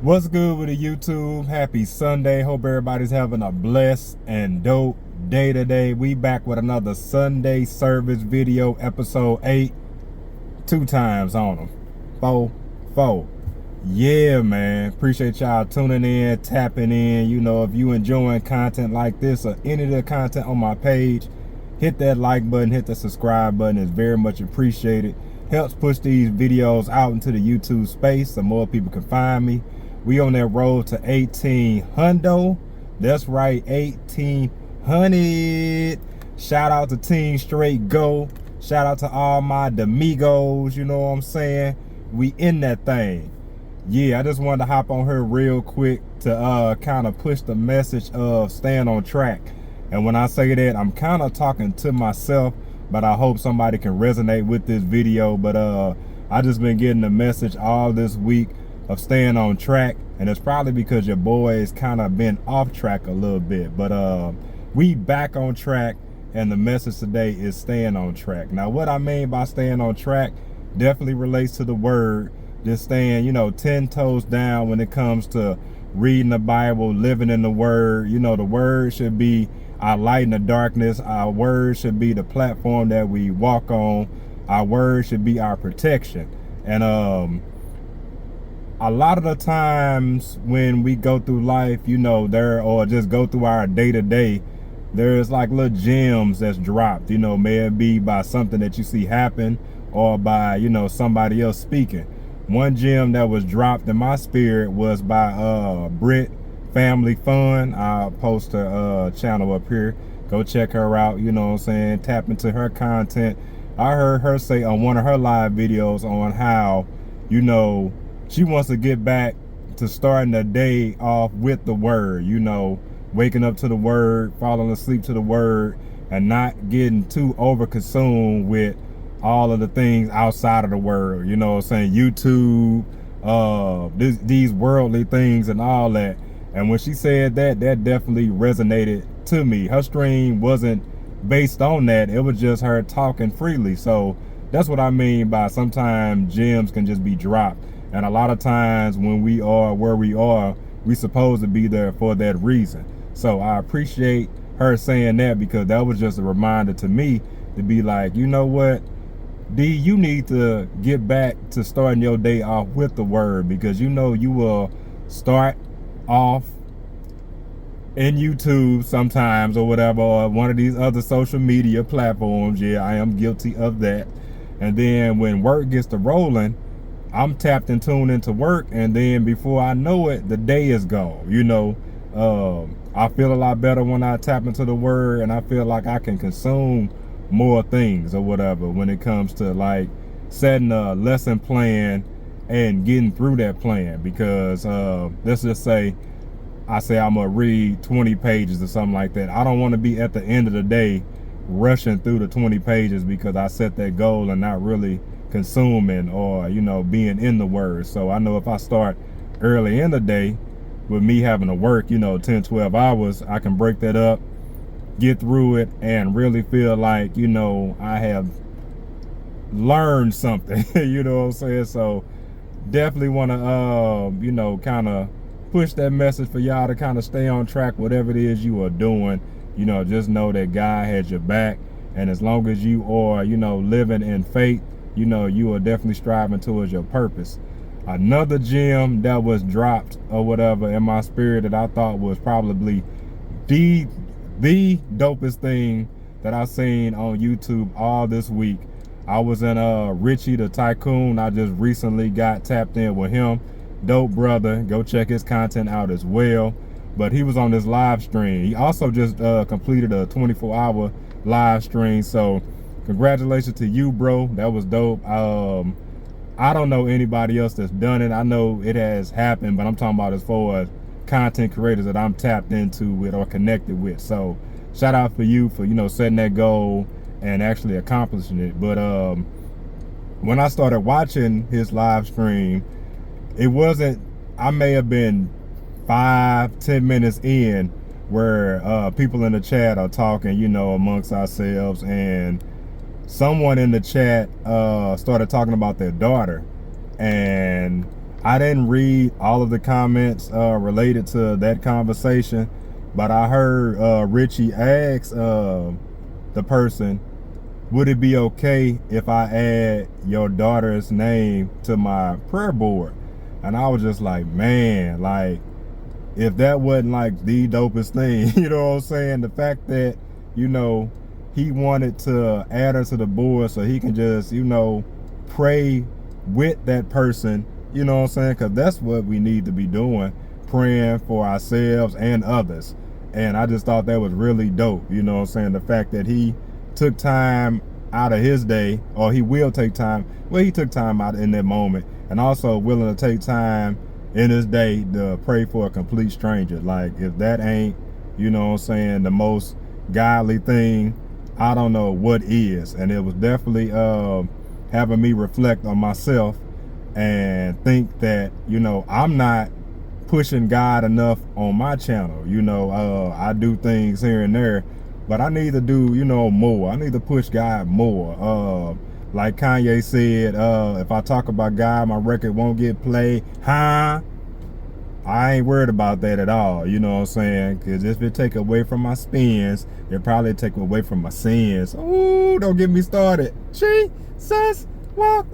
What's good with the YouTube? Happy Sunday. Hope everybody's having a blessed and dope day today. We back with another Sunday service video, episode 8. 2 times on them. 4. Yeah, man. Appreciate y'all tuning in, tapping in. You know, if you enjoying content like this or any of the content on my page, hit that like button, hit the subscribe button. It's very much appreciated. Helps push these videos out into the YouTube space so more people can find me. We on that road to 1800. That's right, 1800. Shout out to Team Straight Go. Shout out to all my Domingos, you know what I'm saying? We in that thing. Yeah, I just wanted to hop on here real quick to kind of push the message of staying on track. And when I say that, I'm kind of talking to myself, but I hope somebody can resonate with this video. But I just been getting the message all this week of staying on track, and it's probably because your boy has kind of been off track a little bit, but we back on track, and the message today is staying on track. Now what I mean by staying on track definitely relates to the word, just staying, you know, 10 toes down when it comes to reading the Bible, living in the word. You know, the word should be our light in the darkness. Our word should be the platform that we walk on. Our word should be our protection. And a lot of the times when we go through life, you know, or just go through our day-to-day, there's like little gems that's dropped, you know, may it be by something that you see happen or by, you know, somebody else speaking. One gem that was dropped in my spirit was by Brit Family Fun. I'll post her channel up here. Go check her out, you know what I'm saying? Tap into her content. I heard her say on one of her live videos on how, you know, she wants to get back to starting the day off with the word, you know, waking up to the word, falling asleep to the word, and not getting too over consumed with all of the things outside of the word, you know what I'm saying? YouTube, these worldly things and all that. And when she said that, that definitely resonated to me. Her stream wasn't based on that. It was just her talking freely. So that's what I mean by sometimes gems can just be dropped. And a lot of times when we are where we are, we supposed to be there for that reason. So I appreciate her saying that, because that was just a reminder to me to be like, you know what, D, you need to get back to starting your day off with the word, because you know you will start off in YouTube sometimes or whatever, or one of these other social media platforms. Yeah, I am guilty of that. And then when work gets to rolling, I'm tapped and tuned into work, and then before I know it, the day is gone. You know, I feel a lot better when I tap into the word, and I feel like I can consume more things or whatever when it comes to like setting a lesson plan and getting through that plan. Because let's just say I say I'm gonna read 20 pages or something like that. I don't want to be at the end of the day rushing through the 20 pages because I set that goal and not really consuming or, you know, being in the word. So I know if I start early in the day with me having to work, you know, 10-12 hours, I can break that up, get through it, and really feel like, you know, I have learned something. You know what I'm saying? So definitely want to you know, kind of push that message for y'all to kind of stay on track, whatever it is you are doing. You know, just know that God has your back, and as long as you are, you know, living in faith, you know, you are definitely striving towards your purpose. Another gem that was dropped or whatever in my spirit that I thought was probably the dopest thing that I've seen on YouTube all this week. I was in Richie the Tycoon. I just recently got tapped in with him. Dope brother. Go check his content out as well. But he was on this live stream. He also just completed a 24-hour live stream. So congratulations to you, bro. That was dope. I don't know anybody else that's done it. I know it has happened, but I'm talking about as far as content creators that I'm tapped into with or connected with. So shout out for you for, you know, setting that goal and actually accomplishing it. But when I started watching his live stream, it wasn't, I may have been 5-10 minutes in where people in the chat are talking, you know, amongst ourselves, and someone in the chat started talking about their daughter, and I didn't read all of the comments related to that conversation, but I heard Richie ask the person, would it be okay if I add your daughter's name to my prayer board? And I was just like, man, like, if that wasn't like the dopest thing, you know what I'm saying? The fact that, you know, he wanted to add her to the board so he can just, you know, pray with that person, you know what I'm saying? Because that's what we need to be doing, praying for ourselves and others. And I just thought that was really dope, you know what I'm saying? The fact that he took time out of his day, or he will take time, well, he took time out in that moment, and also willing to take time in his day to pray for a complete stranger. Like, if that ain't, you know what I'm saying, the most godly thing, I don't know what is. And it was definitely having me reflect on myself and think that, you know, I'm not pushing God enough on my channel. You know, I do things here and there, but I need to do, you know, more. I need to push God more. Like Kanye said, if I talk about God, my record won't get played. Huh? I ain't worried about that at all, you know what I'm saying? Because if it take away from my spins, it probably take away from my sins. Ooh, don't get me started. Jesus walk.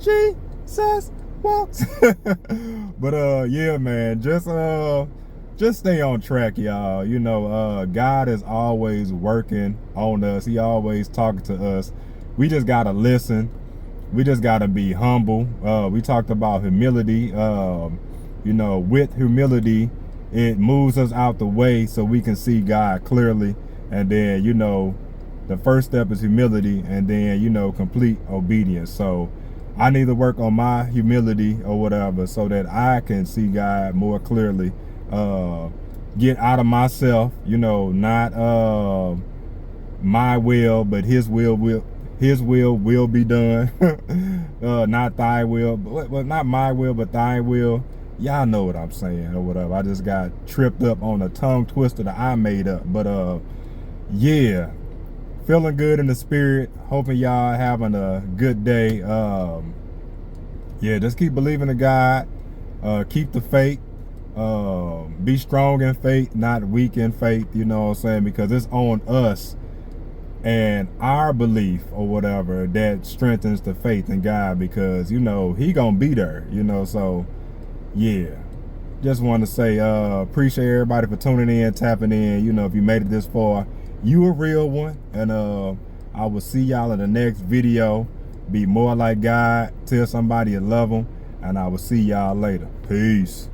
Jesus walks. But yeah, man, just stay on track, y'all. You know, God is always working on us. He always talking to us. We just gotta listen. We just gotta be humble. We talked about humility. You know, with humility, it moves us out the way so we can see God clearly. And then, you know, the first step is humility, and then, you know, complete obedience. So I need to work on my humility or whatever so that I can see God more clearly. Get out of myself, you know, not my will, but his will be done. Not thy will, well, not my will, but thy will. Y'all know what I'm saying or whatever. I just got tripped up on a tongue twister that I made up. But yeah, feeling good in the spirit. Hoping y'all having a good day. Yeah, just keep believing in God. Keep the faith. Be strong in faith, not weak in faith. You know what I'm saying? Because it's on us and our belief or whatever that strengthens the faith in God. Because, you know, he gonna be there. You know, so yeah, just want to say appreciate everybody for tuning in, tapping in. You know, if you made it this far, you a real one. And I will see y'all in the next video. Be more like God. Tell somebody you love them. And I will see y'all later. Peace.